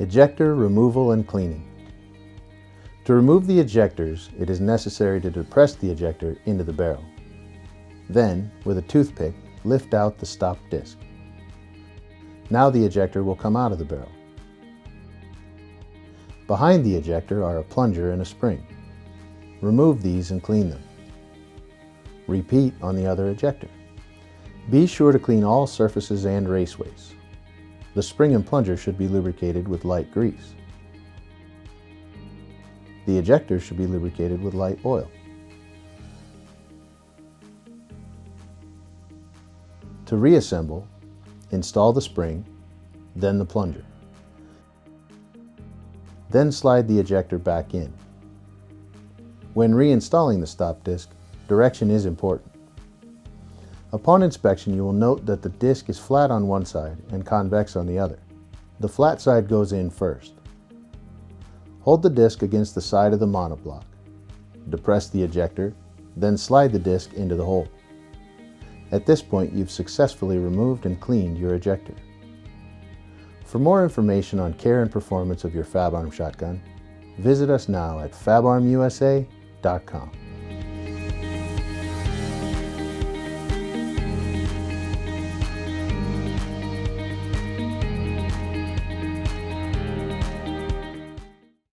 Ejector removal and cleaning. To remove the ejectors, it is necessary to depress the ejector into the barrel. Then, with a toothpick, lift out the stop disc. Now the ejector will come out of the barrel. Behind the ejector are a plunger and a spring. Remove these and clean them. Repeat on the other ejector. Be sure to clean all surfaces and raceways. The spring and plunger should be lubricated with light grease. The ejector should be lubricated with light oil. To reassemble, install the spring, then the plunger. Then slide the ejector back in. When reinstalling the stop disc, direction is important. Upon inspection, you will note that the disc is flat on one side and convex on the other. The flat side goes in first. Hold the disc against the side of the monoblock. Depress the ejector, then slide the disc into the hole. At this point, you've successfully removed and cleaned your ejector. For more information on care and performance of your Fabarm shotgun, visit us now at fabarmusa.com.